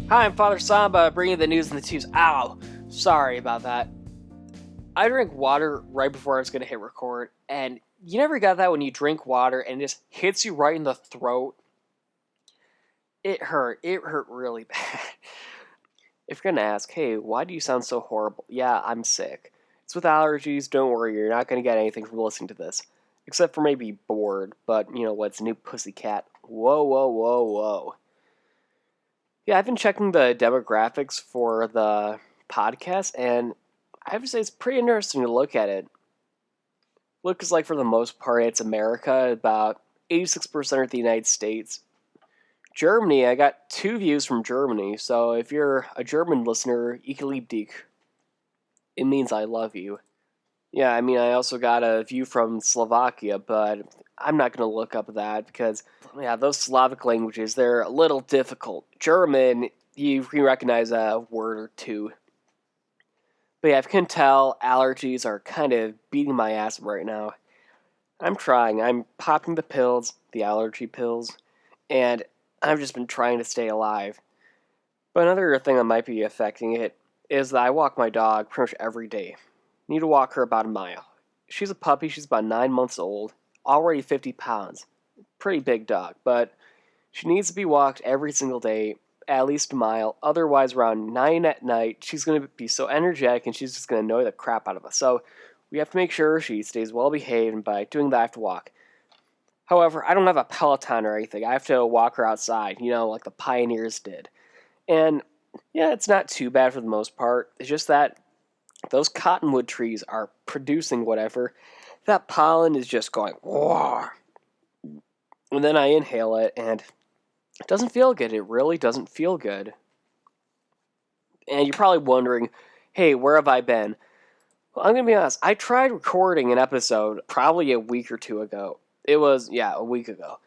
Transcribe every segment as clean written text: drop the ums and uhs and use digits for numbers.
Hi, I'm Father Samba, bringing the news and the twos. Ow! Sorry about that. I drank water right before I was going to hit record, and you never got that when you drink water and it just hits you right in the throat? It hurt. It hurt really bad. If you're going to ask, hey, why do you sound so horrible? Yeah, I'm sick. It's with allergies. Don't worry, you're not going to get anything from listening to this. Except for maybe bored, but you know what's new pussycat. Whoa, whoa, whoa, whoa. Yeah, I've been checking the demographics for the podcast, and I have to say it's pretty interesting to look at it. Looks like for the most part it's America, about 86% are the United States. Germany, I got 2 views from Germany, so if you're a German listener, ich liebe dich. It means I love you. Yeah, I mean, I also got a view from Slovakia, but I'm not going to look up that because, yeah, those Slavic languages, they're a little difficult. German, you can recognize a word or two. But yeah, if you can tell, allergies are kind of beating my ass right now. I'm trying. I'm popping the pills, the allergy pills, and I've just been trying to stay alive. But another thing that might be affecting it is that I walk my dog pretty much every day. Need to walk her about a mile. She's a puppy, she's about 9 months old, already 50 pounds. Pretty big dog, but she needs to be walked every single day, at least a mile. Otherwise, around 9 at night, she's going to be so energetic and she's just going to annoy the crap out of us. So we have to make sure she stays well behaved, and by doing that, I have to walk. However, I don't have a Peloton or anything. I have to walk her outside, like the pioneers did. And yeah, it's not too bad for the most part. It's just that those cottonwood trees are producing whatever. That pollen is just going, whoa. And then I inhale it, and it doesn't feel good. It really doesn't feel good. And you're probably wondering, hey, where have I been? Well, I'm going to be honest. I tried recording an episode probably a week or two ago. It was, a week ago.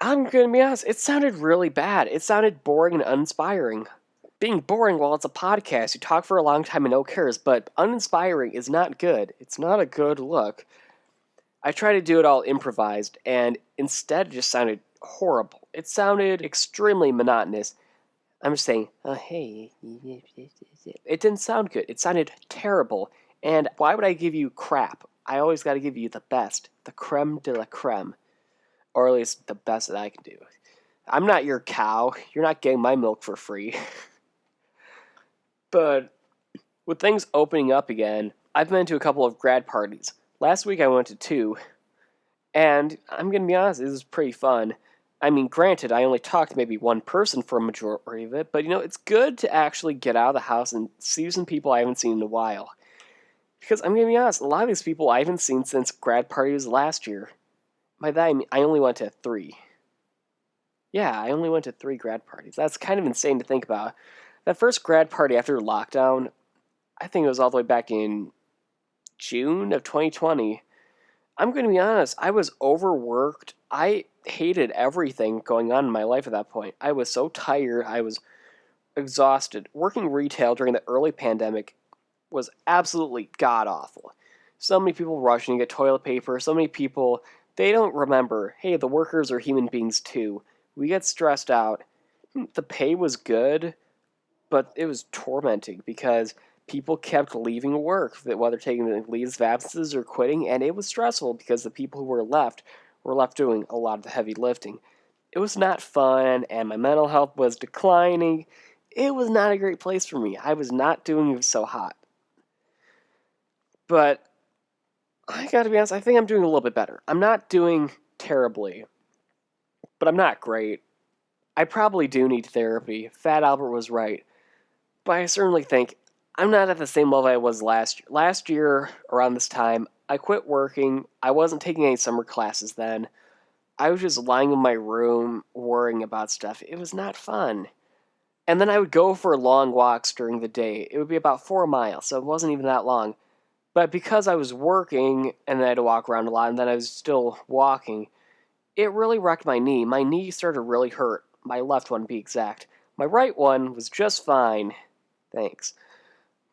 I'm going to be honest. It sounded really bad. It sounded boring and uninspiring. Being boring while it's a podcast, you talk for a long time and no one cares, but uninspiring is not good. It's not a good look. I tried to do it all improvised, and instead it just sounded horrible. It sounded extremely monotonous. I'm just saying, hey. It didn't sound good. It sounded terrible. And why would I give you crap? I always got to give you the best, the creme de la creme. Or at least the best that I can do. I'm not your cow. You're not getting my milk for free. But with things opening up again, I've been to a couple of grad parties. Last week I went to 2, and I'm going to be honest, it was pretty fun. I mean, granted, I only talked to maybe one person for a majority of it, but it's good to actually get out of the house and see some people I haven't seen in a while. Because I'm going to be honest, a lot of these people I haven't seen since grad parties last year. By that I mean I only went to 3. Yeah, I only went to 3 grad parties. That's kind of insane to think about. That first grad party after lockdown, I think it was all the way back in June of 2020. I'm going to be honest, I was overworked. I hated everything going on in my life at that point. I was so tired. I was exhausted. Working retail during the early pandemic was absolutely god-awful. So many people rushing to get toilet paper. So many people, they don't remember, hey, the workers are human beings too. We get stressed out. The pay was good, but it was tormenting because people kept leaving work, whether taking leaves of absences or quitting, and it was stressful because the people who were left doing a lot of the heavy lifting. It was not fun, and my mental health was declining. It was not a great place for me. I was not doing so hot. But I gotta be honest, I think I'm doing a little bit better. I'm not doing terribly, but I'm not great. I probably do need therapy. Fat Albert was right. But I certainly think I'm not at the same level I was last year. Last year, around this time, I quit working. I wasn't taking any summer classes then. I was just lying in my room, worrying about stuff. It was not fun. And then I would go for long walks during the day. It would be about 4 miles, so it wasn't even that long. But because I was working, and then I had to walk around a lot, and then I was still walking, it really wrecked my knee. My knee started to really hurt. My left one, to be exact. My right one was just fine. Thanks.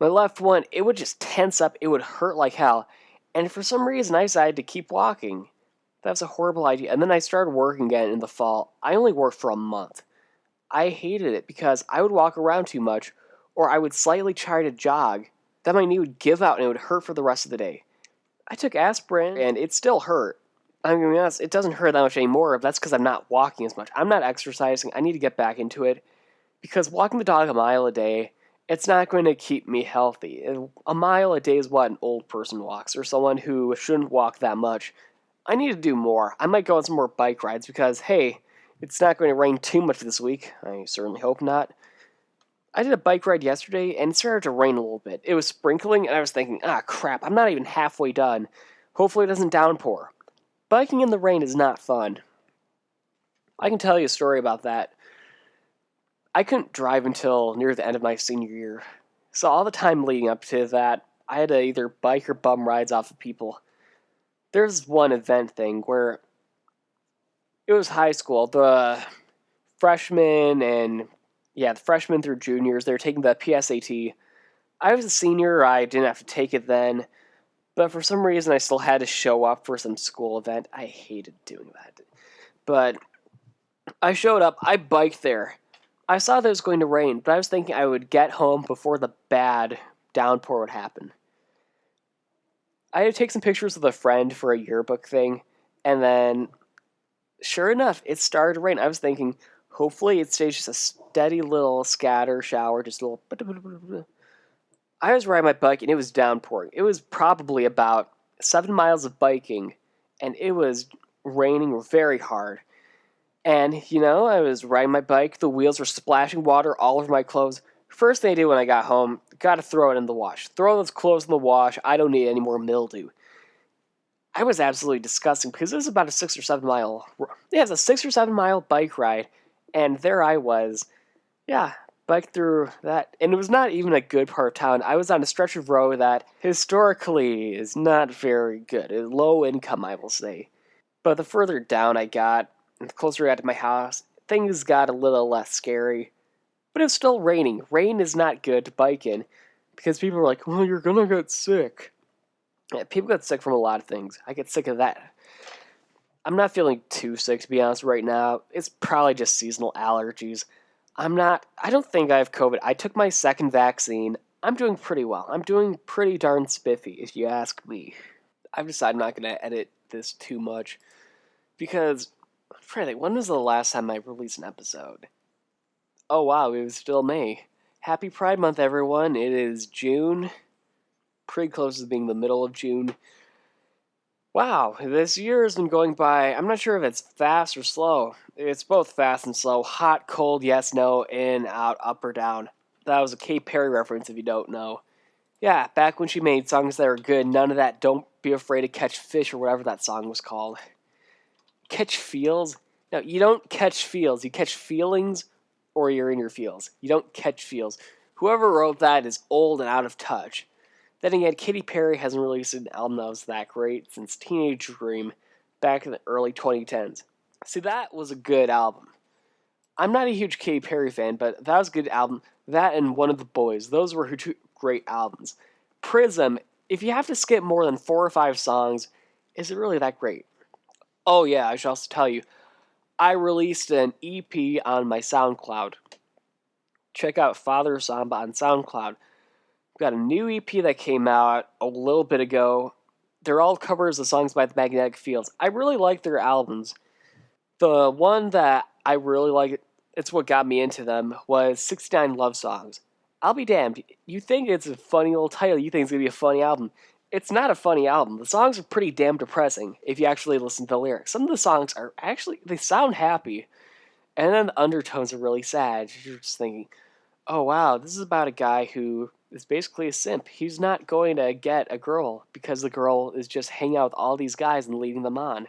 My left one, it would just tense up. It would hurt like hell. And for some reason, I decided to keep walking. That was a horrible idea. And then I started working again in the fall. I only worked for a month. I hated it because I would walk around too much, or I would slightly try to jog. Then my knee would give out and it would hurt for the rest of the day. I took aspirin and it still hurt. I'm going to be honest, it doesn't hurt that much anymore. That's because I'm not walking as much. I'm not exercising. I need to get back into it because walking the dog a mile a day, it's not going to keep me healthy. A mile a day is what an old person walks, or someone who shouldn't walk that much. I need to do more. I might go on some more bike rides because, hey, it's not going to rain too much this week. I certainly hope not. I did a bike ride yesterday, and it started to rain a little bit. It was sprinkling, and I was thinking, crap, I'm not even halfway done. Hopefully it doesn't downpour. Biking in the rain is not fun. I can tell you a story about that. I couldn't drive until near the end of my senior year. So all the time leading up to that, I had to either bike or bum rides off of people. There's one event thing where it was high school. The freshmen through juniors, they were taking the PSAT. I was a senior, I didn't have to take it then. But for some reason, I still had to show up for some school event. I hated doing that. But I showed up, I biked there. I saw that it was going to rain, but I was thinking I would get home before the bad downpour would happen. I had to take some pictures with a friend for a yearbook thing, and then, sure enough, it started to rain. I was thinking, hopefully it stays just a steady little scatter shower, just a little... I was riding my bike, and it was downpouring. It was probably about 7 miles of biking, and it was raining very hard. And, I was riding my bike, the wheels were splashing water all over my clothes. First thing I did when I got home, gotta throw it in the wash. Throw those clothes in the wash, I don't need any more mildew. I was absolutely disgusting, because it was about a 6 or 7 mile... Yeah, it was a 6 or 7 mile bike ride, and there I was. Yeah, biked through that, and it was not even a good part of town. I was on a stretch of road that, historically, is not very good. Low income, I will say. But the further down I got, and the closer I got to my house, things got a little less scary. But it was still raining. Rain is not good to bike in, because people are like, well, you're gonna get sick. Yeah, people get sick from a lot of things. I get sick of that. I'm not feeling too sick, to be honest, right now. It's probably just seasonal allergies. I don't think I have COVID. I took my second vaccine. I'm doing pretty well. I'm doing pretty darn spiffy, if you ask me. I've decided I'm not going to edit this too much, because, Friday, when was the last time I released an episode? Oh wow, it was still May. Happy Pride Month, everyone. It is June. Pretty close to being the middle of June. Wow, this year has been going by. I'm not sure if it's fast or slow. It's both fast and slow. Hot, cold, yes, no, in, out, up, or down. That was a Katy Perry reference if you don't know. Yeah, back when she made songs that were good, none of that Don't Be Afraid to Catch Fish or whatever that song was called. Catch feels? No, you don't catch feels. You catch feelings or you're in your feels. You don't catch feels. Whoever wrote that is old and out of touch. Then again, Katy Perry hasn't released an album that was that great since Teenage Dream back in the early 2010s. See, that was a good album. I'm not a huge Katy Perry fan, but that was a good album. That and One of the Boys. Those were her two great albums. Prism, if you have to skip more than 4 or 5 songs, is it really that great? Oh yeah, I should also tell you, I released an EP on my SoundCloud. Check out Father Samba on SoundCloud. Got a new EP that came out a little bit ago. They're all covers of songs by the Magnetic Fields. I really like their albums. The one that I really like, it's what got me into them, was 69 Love Songs. I'll be damned. You think it's a funny little title, you think it's going to be a funny album. It's not a funny album. The songs are pretty damn depressing if you actually listen to the lyrics. Some of the songs are actually, they sound happy. And then the undertones are really sad. You're just thinking, oh wow, this is about a guy who is basically a simp. He's not going to get a girl because the girl is just hanging out with all these guys and leading them on.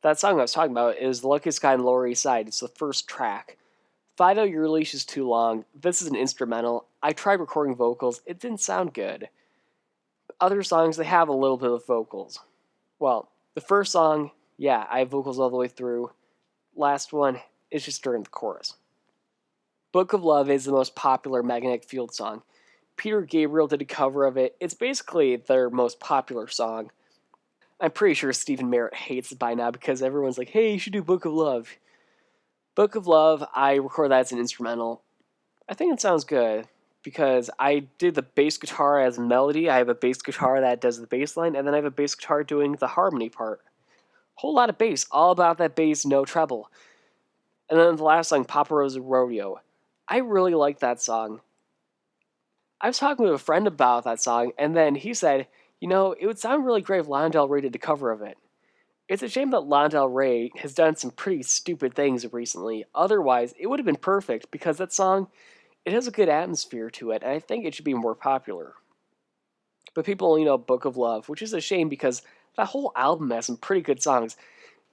That song I was talking about is The Luckiest Guy on the Lower East Side. It's the first track. Fido, Your Leash is Too Long. This is an instrumental. I tried recording vocals. It didn't sound good. Other songs, they have a little bit of vocals. Well, the first song, yeah, I have vocals all the way through. Last one, it's just during the chorus. Book of Love is the most popular Magnetic Field song. Peter Gabriel did a cover of it. It's basically their most popular song. I'm pretty sure Stephen Merritt hates it by now because everyone's like, hey, you should do Book of Love. Book of Love, I record that as an instrumental. I think it sounds good because I did the bass guitar as a melody. I have a bass guitar that does the bass line, and then I have a bass guitar doing the harmony part. Whole lot of bass, all about that bass, no treble. And then the last song, Papa Rosa Rodeo. I really like that song. I was talking with a friend about that song, and then he said, it would sound really great if Lana Del Rey did a cover of it. It's a shame that Lana Del Rey has done some pretty stupid things recently. Otherwise, it would have been perfect because that song, it has a good atmosphere to it, and I think it should be more popular. But people only know Book of Love, which is a shame because that whole album has some pretty good songs.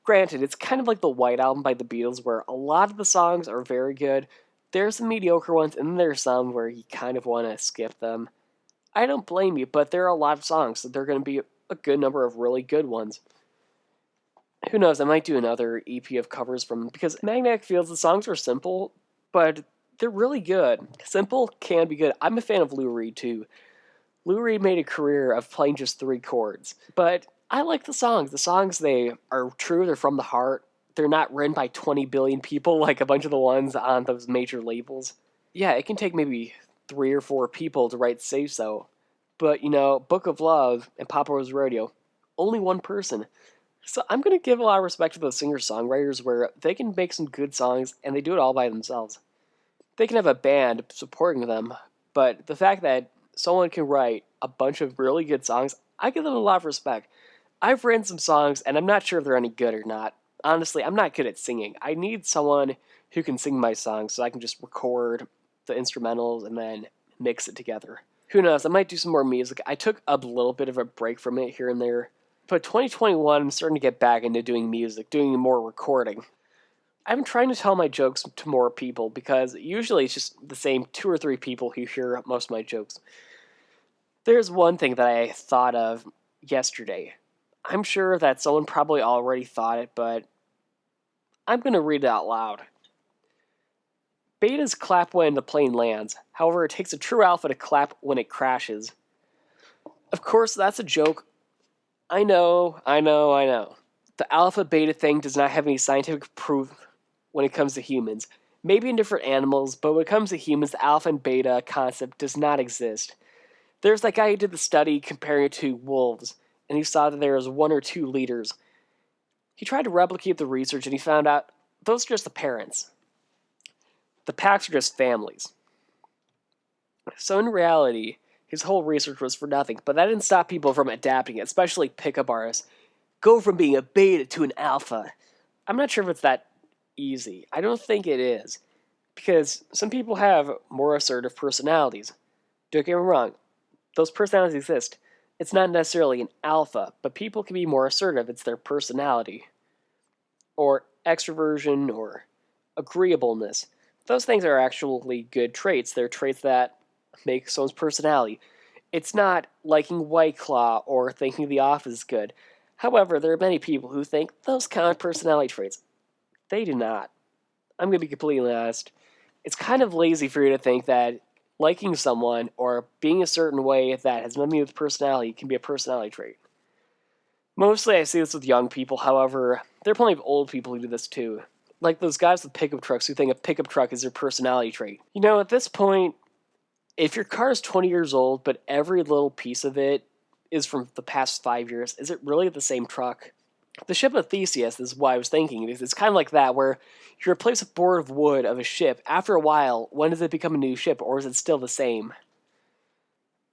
Granted, it's kind of like the White Album by the Beatles, where a lot of the songs are very good. There's some mediocre ones, and then there's some where you kind of want to skip them. I don't blame you, but there are a lot of songs, so there are going to be a good number of really good ones. Who knows, I might do another EP of covers from, because Magnetic Fields, the songs are simple, but they're really good. Simple can be good. I'm a fan of Lou Reed, too. Lou Reed made a career of playing just 3 chords, but I like the songs. The songs, they are true, they're from the heart. They're not written by 20 billion people like a bunch of the ones on those major labels. Yeah, it can take maybe 3 or 4 people to write Say So. But, Book of Love and Papa Rosa Rodeo, only one person. So I'm going to give a lot of respect to those singer-songwriters where they can make some good songs and they do it all by themselves. They can have a band supporting them, but the fact that someone can write a bunch of really good songs, I give them a lot of respect. I've written some songs and I'm not sure if they're any good or not. Honestly, I'm not good at singing. I need someone who can sing my songs so I can just record the instrumentals and then mix it together. Who knows, I might do some more music. I took a little bit of a break from it here and there. But 2021, I'm starting to get back into doing music, doing more recording. I'm trying to tell my jokes to more people because usually it's just the same 2 or 3 people who hear most of my jokes. There's one thing that I thought of yesterday. I'm sure that someone probably already thought it, but I'm going to read it out loud. Betas clap when the plane lands. However, it takes a true alpha to clap when it crashes. Of course, that's a joke. I know. The alpha-beta thing does not have any scientific proof when it comes to humans. Maybe in different animals, but when it comes to humans, the alpha and beta concept does not exist. There's that guy who did the study comparing it to wolves, and he saw that there was 1 or 2 leaders. He tried to replicate the research, and he found out those are just the parents. The packs are just families. So in reality, his whole research was for nothing, but that didn't stop people from adapting it, especially pickup artists. Go from being a beta to an alpha. I'm not sure if it's that easy. I don't think it is. Because some people have more assertive personalities. Don't get me wrong. Those personalities exist. It's not necessarily an alpha, but people can be more assertive. It's their personality. Or extroversion, or agreeableness. Those things are actually good traits. They're traits that make someone's personality. It's not liking White Claw or thinking The Office is good. However, there are many people who think those count personality traits. They do not. I'm going to be completely honest. It's kind of lazy for you to think that liking someone or being a certain way that has nothing to do with personality can be a personality trait. Mostly I see this with young people, however, there are plenty of old people who do this too. Like those guys with pickup trucks who think a pickup truck is their personality trait. At this point, if your car is 20 years old, but every little piece of it is from the past 5 years, is it really the same truck? The ship of Theseus is what I was thinking. It's kind of like that, where you replace a board of wood of a ship. After a while, when does it become a new ship, or is it still the same?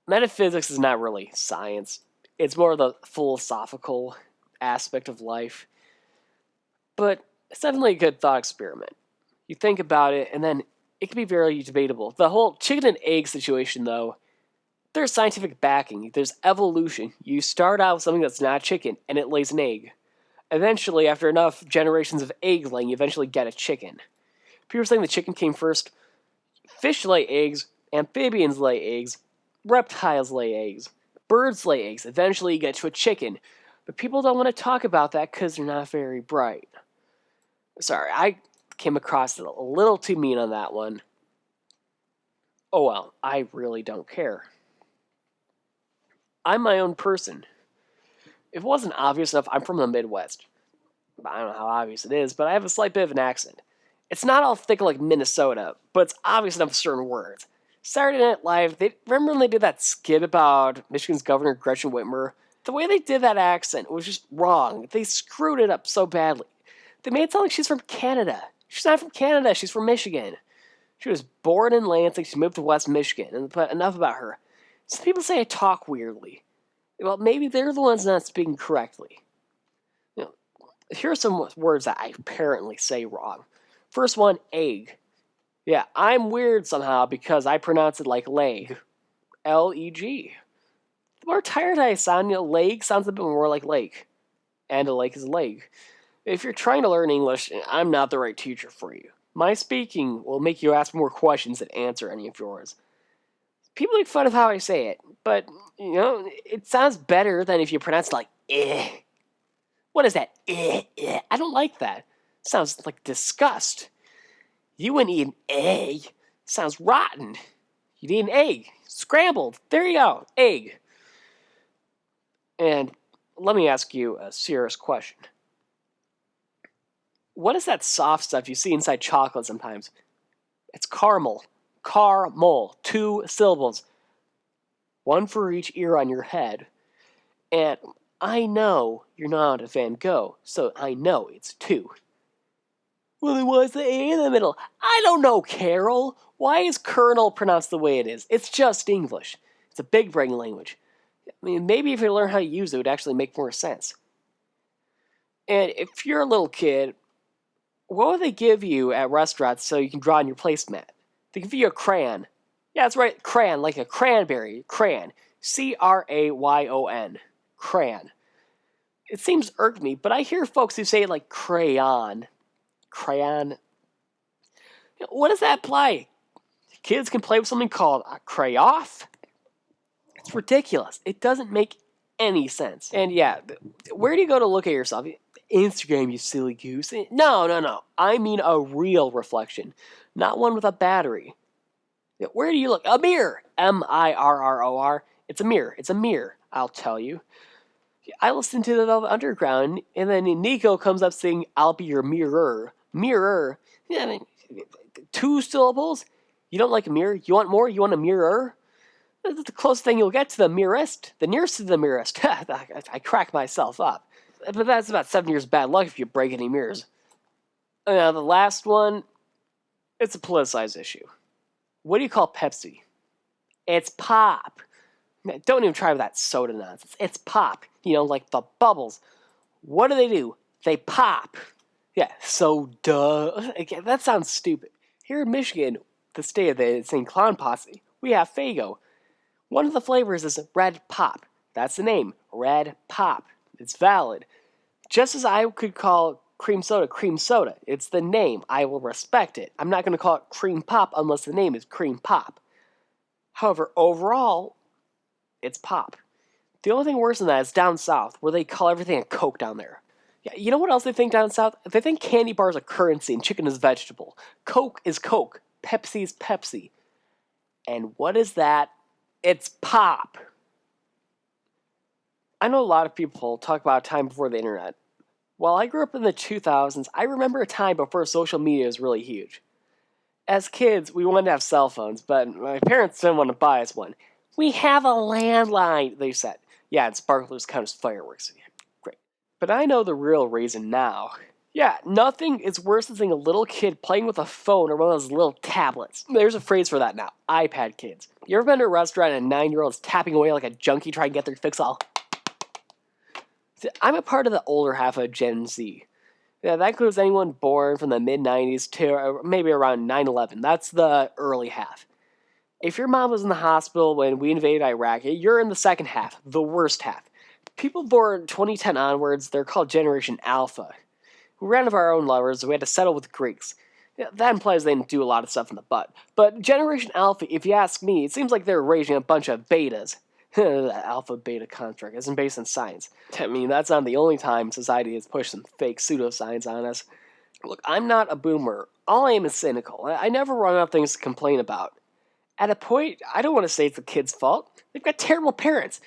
Metaphysics is not really science. It's more the philosophical aspect of life. But it's definitely a good thought experiment. You think about it, and then it can be very debatable. The whole chicken and egg situation, though, there's scientific backing. There's evolution. You start out with something that's not chicken, and it lays an egg. Eventually, after enough generations of egg laying, you eventually get a chicken. People are saying the chicken came first. Fish lay eggs, amphibians lay eggs, reptiles lay eggs, birds lay eggs. Eventually, you get to a chicken. But people don't want to talk about that because they're not very bright. Sorry, I came across it a little too mean on that one. Oh well, I really don't care. I'm my own person. If it wasn't obvious enough, I'm from the Midwest. I don't know how obvious it is, but I have a slight bit of an accent. It's not all thick like Minnesota, but it's obvious enough for certain words. Saturday Night Live, remember when they did that skit about Michigan's Governor Gretchen Whitmer? The way they did that accent was just wrong. They screwed it up so badly. They made it sound like she's from Canada. She's not from Canada, she's from Michigan. She was born in Lansing, she moved to West Michigan, but enough about her. Some people say I talk weirdly. Well, maybe they're the ones not speaking correctly. Here are some words that I apparently say wrong. First one, egg. Yeah, I'm weird somehow because I pronounce it like leg. L-E-G. The more tired I sound, leg sounds a bit more like lake. And a lake is a leg. If you're trying to learn English, I'm not the right teacher for you. My speaking will make you ask more questions than answer any of yours. People make fun of how I say it, but, it sounds better than if you pronounce it like eh. What is that? Eh, eh. I don't like that. It sounds like disgust. You wouldn't eat an egg. Sounds rotten. You'd eat an egg. Scrambled. There you go. Egg. And let me ask you a serious question. What is that soft stuff you see inside chocolate sometimes? It's caramel. Caramel. 2 syllables. 1 for each ear on your head. And I know you're not a Van Gogh, so I know it's 2. Well, then why's the A in the middle? I don't know, Carol. Why is Colonel pronounced the way it is? It's just English. It's a big brain language. I mean, maybe if you learn how to use it, it would actually make more sense. And if you're a little kid, what would they give you at restaurants so you can draw on your placemat? They give you a crayon. Yeah, that's right, crayon, like a cranberry. Crayon. C-R-A-Y-O-N. Crayon. It seems irked me, but I hear folks who say it like crayon. Crayon. What does that imply? Kids can play with something called a crayoff? It's ridiculous. It doesn't make any sense. And yeah, where do you go to look at yourself? Instagram, you silly goose. No. I mean a real reflection, not one with a battery. Where do you look? A mirror. M-I-R-R-O-R. It's a mirror. It's a mirror, I'll tell you. I listen to the Velvet Underground, and then Nico comes up saying, I'll be your mirror. Mirror. Yeah, I mean, 2 syllables? You don't like a mirror? You want more? You want a mirror? That's the closest thing you'll get to the mirrorist. The nearest to the mirrorist. I crack myself up. But that's about 7 years bad luck if you break any mirrors. Now, the last one, it's a politicized issue. What do you call Pepsi? It's pop. Don't even try with that soda nonsense. It's pop. Like the bubbles. What do? They pop. Yeah, so duh. Again, that sounds stupid. Here in Michigan, the state of the St. Clown Posse, we have Faygo. One of the flavors is Red Pop. That's the name. Red Pop. It's valid. Just as I could call cream soda, it's the name. I will respect it. I'm not going to call it cream pop unless the name is cream pop. However, overall, it's pop. The only thing worse than that is down south, where they call everything a Coke down there. Yeah, you know what else they think down south? They think candy bars are currency and chicken is vegetable. Coke is Coke. Pepsi is Pepsi. And what is that? It's pop. I know a lot of people talk about a time before the internet. While I grew up in the 2000s, I remember a time before social media was really huge. As kids, we wanted to have cell phones, but my parents didn't want to buy us one. We have a landline, they said. Yeah, and sparklers count as fireworks. Yeah, great. But I know the real reason now. Yeah, nothing is worse than seeing a little kid playing with a phone or one of those little tablets. There's a phrase for that now. iPad kids. You ever been to a restaurant and a 9-year-old's tapping away like a junkie trying to get their fix all? I'm a part of the older half of Gen Z. Yeah, that includes anyone born from the mid-90s to maybe around 9/11. That's the early half. If your mom was in the hospital when we invaded Iraq, you're in the second half, the worst half. People born 2010 onwards, they're called Generation Alpha. We ran of our own lovers, we had to settle with the Greeks. Yeah, that implies they didn't do a lot of stuff in the butt. But Generation Alpha, if you ask me, it seems like they're raising a bunch of betas. The alpha-beta construct isn't based on science. I mean, that's not the only time society has pushed some fake pseudoscience on us. Look, I'm not a boomer. All I am is cynical. I never run out of things to complain about. At a point, I don't want to say it's the kid's fault. They've got terrible parents.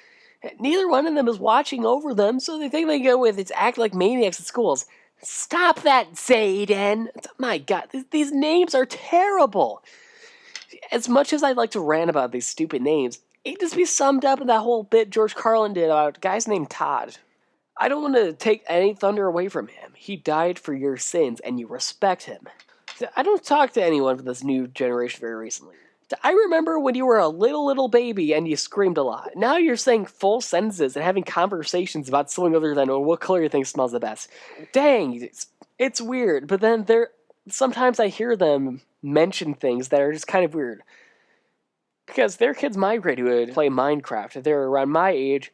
Neither one of them is watching over them, so they think they can get away with it to act like maniacs at schools. Stop that, Zayden! My god, these names are terrible! As much as I'd like to rant about these stupid names, it can just be summed up in that whole bit George Carlin did about a guy's named Todd. I don't want to take any thunder away from him. He died for your sins, and you respect him. I don't talk to anyone from this new generation very recently. I remember when you were a little baby and you screamed a lot. Now you're saying full sentences and having conversations about something other than, oh, what color you think smells the best. Dang, it's weird. But then sometimes I hear them mention things that are just kind of weird. Because their kids my grade who would play Minecraft. They're around my age.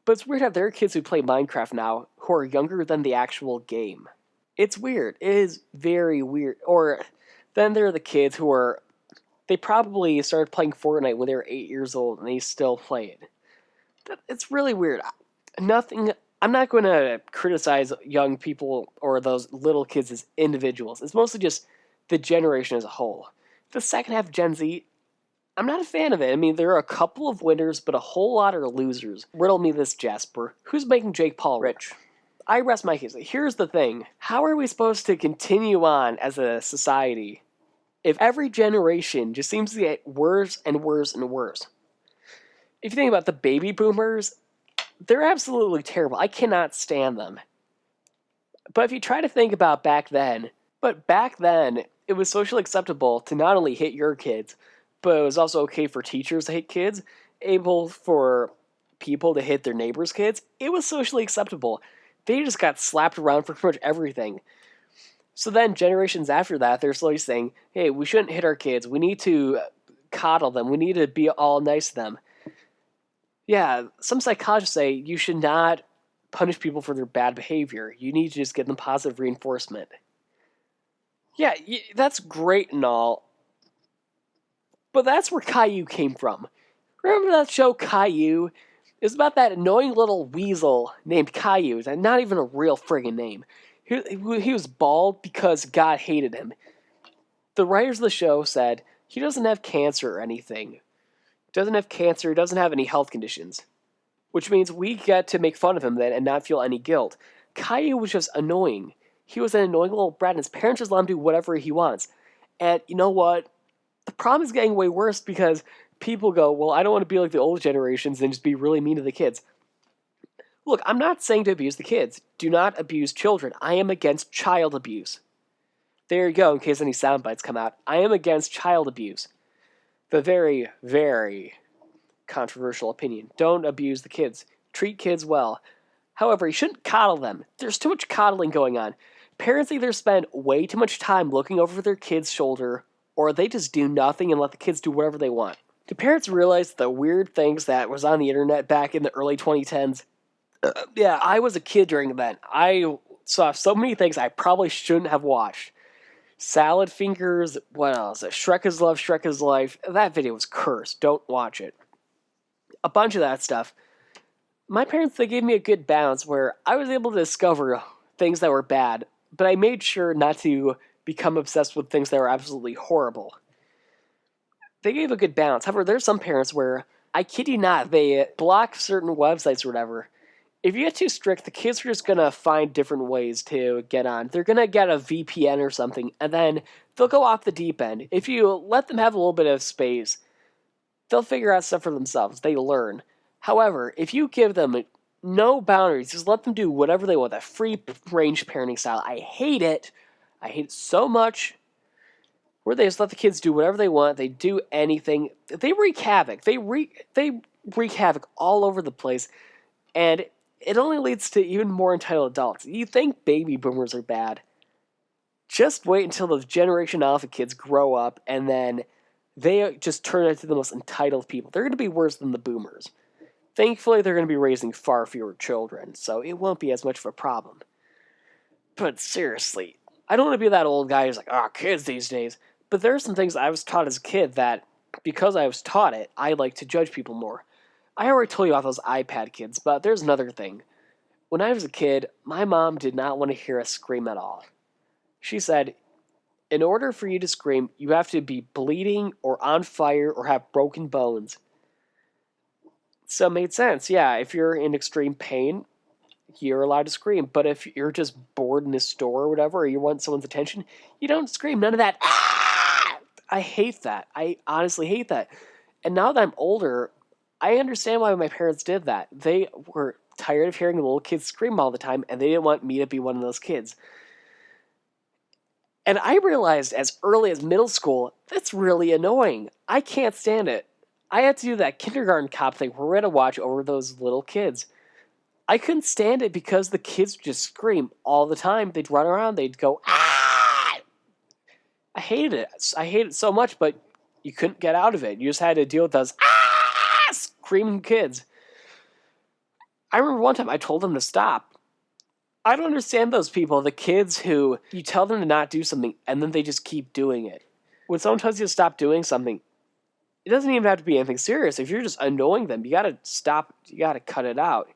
But it's weird to have their kids who play Minecraft now who are younger than the actual game. It's weird. It is very weird. Or then there are the kids who are... They probably started playing Fortnite when they were 8 years old and they still play it. It's really weird. I'm not going to criticize young people or those little kids as individuals. It's mostly just the generation as a whole. The second half of Gen Z, I'm not a fan of it. I mean, there are a couple of winners, but a whole lot are losers. Riddle me this, Jasper. Who's making Jake Paul rich? I rest my case. Here's the thing. How are we supposed to continue on as a society if every generation just seems to get worse and worse and worse? If you think about the baby boomers, they're absolutely terrible. I cannot stand them. But if you try to think about back then, it was socially acceptable to not only hit your kids, but it was also okay for teachers to hit kids, able for people to hit their neighbors' kids. It was socially acceptable. They just got slapped around for pretty much everything. So then generations after that, they're slowly saying, hey, we shouldn't hit our kids. We need to coddle them. We need to be all nice to them. Yeah, some psychologists say you should not punish people for their bad behavior. You need to just give them positive reinforcement. Yeah, that's great and all. But that's where Caillou came from. Remember that show Caillou? It was about that annoying little weasel named Caillou. That's not even a real friggin' name. He was bald because God hated him. The writers of the show said he doesn't have cancer or anything. Doesn't have cancer, doesn't have any health conditions. Which means we get to make fun of him then and not feel any guilt. Caillou was just annoying. He was an annoying little brat and his parents just let him do whatever he wants. And you know what? The problem is getting way worse because people go, well, I don't want to be like the old generations and just be really mean to the kids. Look, I'm not saying to abuse the kids. Do not abuse children. I am against child abuse. There you go, in case any sound bites come out. I am against child abuse. The very, very controversial opinion. Don't abuse the kids. Treat kids well. However, you shouldn't coddle them. There's too much coddling going on. Parents either spend way too much time looking over their kid's shoulder, or they just do nothing and let the kids do whatever they want. Do parents realize the weird things that was on the internet back in the early 2010s? Yeah, I was a kid during that. I saw so many things I probably shouldn't have watched. Salad fingers, what else? Shrek is Love, Shrek is Life. That video was cursed. Don't watch it. A bunch of that stuff. My parents, they gave me a good balance where I was able to discover things that were bad, but I made sure not to become obsessed with things that were absolutely horrible. They gave a good balance. However, there's some parents where, I kid you not, they block certain websites or whatever. If you get too strict, the kids are just going to find different ways to get on. They're going to get a VPN or something, and then they'll go off the deep end. If you let them have a little bit of space, they'll figure out stuff for themselves. They learn. However, if you give them no boundaries, just let them do whatever they want, that free-range parenting style, I hate it. I hate it so much. Where they just let the kids do whatever they want. They do anything. They wreak havoc. They wreak havoc all over the place. And it only leads to even more entitled adults. You think baby boomers are bad. Just wait until the Generation Alpha kids grow up and then they just turn into the most entitled people. They're going to be worse than the boomers. Thankfully, they're going to be raising far fewer children, so it won't be as much of a problem. But seriously, I don't want to be that old guy who's like, kids these days. But there are some things I was taught as a kid that, because I was taught it, I like to judge people more. I already told you about those iPad kids, but there's another thing. When I was a kid, my mom did not want to hear us scream at all. She said, in order for you to scream, you have to be bleeding or on fire or have broken bones. So it made sense. Yeah, if you're in extreme pain, you're allowed to scream. But if you're just bored in a store or whatever, or you want someone's attention, you don't scream. None of that. Ah! I hate that. I honestly hate that. And now that I'm older, I understand why my parents did that. They were tired of hearing the little kids scream all the time, and they didn't want me to be one of those kids. And I realized as early as middle school, that's really annoying. I can't stand it. I had to do that kindergarten cop thing where we had to watch over those little kids. I couldn't stand it because the kids would just scream all the time. They'd run around, they'd go, ah! I hated it. I hated it so much, but you couldn't get out of it. You just had to deal with those, ah! Screaming kids. I remember one time I told them to stop. I don't understand those people, the kids who you tell them to not do something and then they just keep doing it. When someone tells you to stop doing something, it doesn't even have to be anything serious. If you're just annoying them, you gotta stop, you gotta cut it out.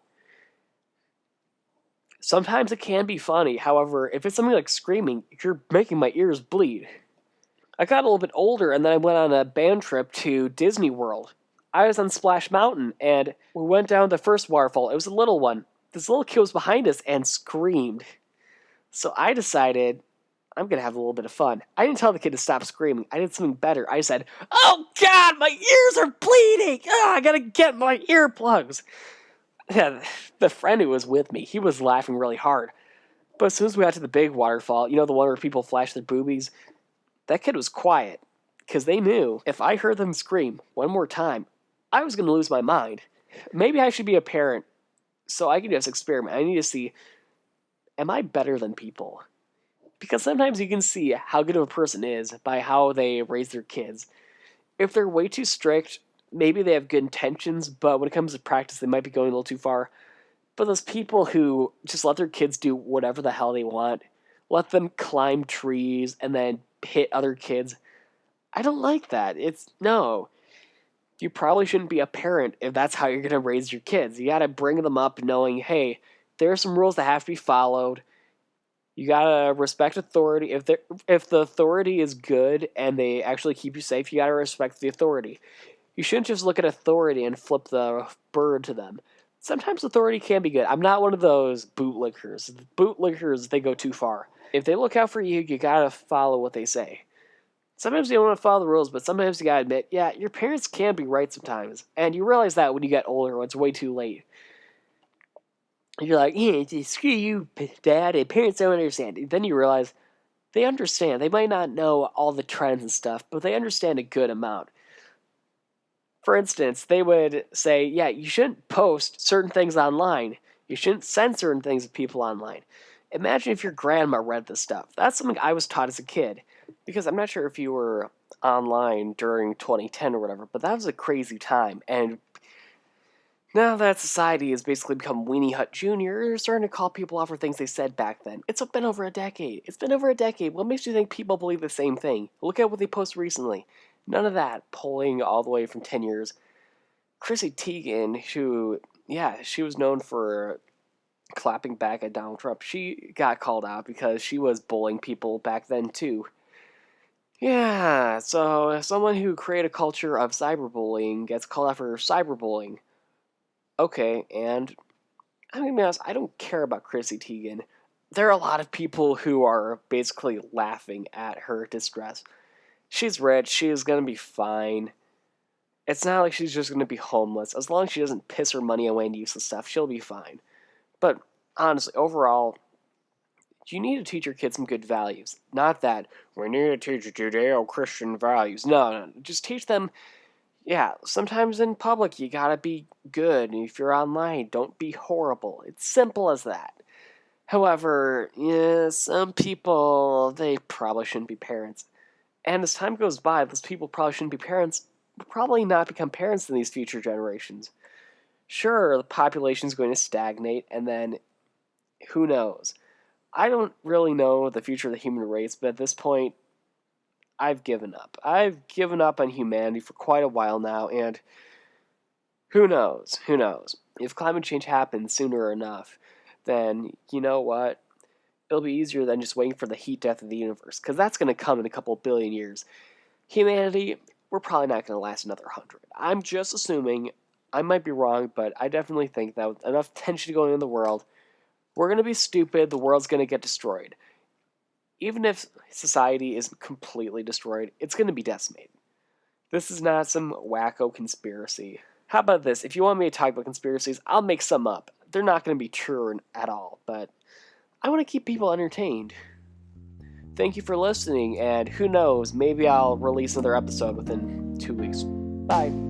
Sometimes it can be funny. However, if it's something like screaming, you're making my ears bleed. I got a little bit older and then I went on a band trip to Disney World. I was on Splash Mountain and we went down the first waterfall. It was a little one. This little kid was behind us and screamed. So I decided I'm going to have a little bit of fun. I didn't tell the kid to stop screaming. I did something better. I said, "Oh God, my ears are bleeding. Oh, I got to get my earplugs." Yeah, the friend who was with me, he was laughing really hard. But as soon as we got to the big waterfall, the one where people flash their boobies, that kid was quiet. Because they knew if I heard them scream one more time, I was going to lose my mind. Maybe I should be a parent so I can just experiment. I need to see, am I better than people? Because sometimes you can see how good of a person is by how they raise their kids. If they're way too strict, maybe they have good intentions, but when it comes to practice, they might be going a little too far. But those people who just let their kids do whatever the hell they want, let them climb trees and then hit other kids, I don't like that. No. You probably shouldn't be a parent if that's how you're going to raise your kids. You got to bring them up knowing, hey, there are some rules that have to be followed. You got to respect authority. If the authority is good and they actually keep you safe, you got to respect the authority. You shouldn't just look at authority and flip the bird to them. Sometimes authority can be good. I'm not one of those bootlickers. Bootlickers, they go too far. If they look out for you, you got to follow what they say. Sometimes you don't want to follow the rules, but sometimes you gotta admit, yeah, your parents can be right sometimes. And you realize that when you get older, when it's way too late. You're like, yeah, screw you, Dad, and parents don't understand. Then you realize they understand. They might not know all the trends and stuff, but they understand a good amount. For instance, they would say, yeah, you shouldn't post certain things online. You shouldn't send certain things to people online. Imagine if your grandma read this stuff. That's something I was taught as a kid. Because I'm not sure if you were online during 2010 or whatever, but that was a crazy time. And now that society has basically become Weenie Hut Jr., you're starting to call people out for things they said back then. It's been over a decade. It's been over a decade. What makes you think people believe the same thing? Look at what they post recently. None of that. Polling all the way from 10 years. Chrissy Teigen, who, yeah, she was known for clapping back at Donald Trump. She got called out because she was bullying people back then, too. Yeah, so someone who created a culture of cyberbullying gets called out for cyberbullying. Okay, and I'm gonna be honest, I don't care about Chrissy Teigen. There are a lot of people who are basically laughing at her distress. She's rich, she's gonna be fine. It's not like she's just gonna be homeless. As long as she doesn't piss her money away and useless stuff, she'll be fine. But honestly, overall, you need to teach your kids some good values. Not that, we need to teach Judeo-Christian values. No. Just teach them, yeah, sometimes in public you gotta be good. And if you're online, don't be horrible. It's simple as that. However, yeah, some people, they probably shouldn't be parents. And as time goes by, those people probably shouldn't be parents, will probably not become parents in these future generations. Sure, the population's going to stagnate, and then, who knows? I don't really know the future of the human race, but at this point, I've given up. I've given up on humanity for quite a while now, and who knows? Who knows? If climate change happens sooner enough, then you know what? It'll be easier than just waiting for the heat death of the universe, because that's going to come in a couple billion years. Humanity, we're probably not going to last another 100. I'm just assuming. I might be wrong, but I definitely think that with enough tension going on in the world, We're going to be stupid. The world's going to get destroyed. Even if society isn't completely destroyed, it's going to be decimated. This is not some wacko conspiracy. How about this? If you want me to talk about conspiracies, I'll make some up. They're not going to be true at all, but I want to keep people entertained. Thank you for listening, and who knows, maybe I'll release another episode within 2 weeks. Bye.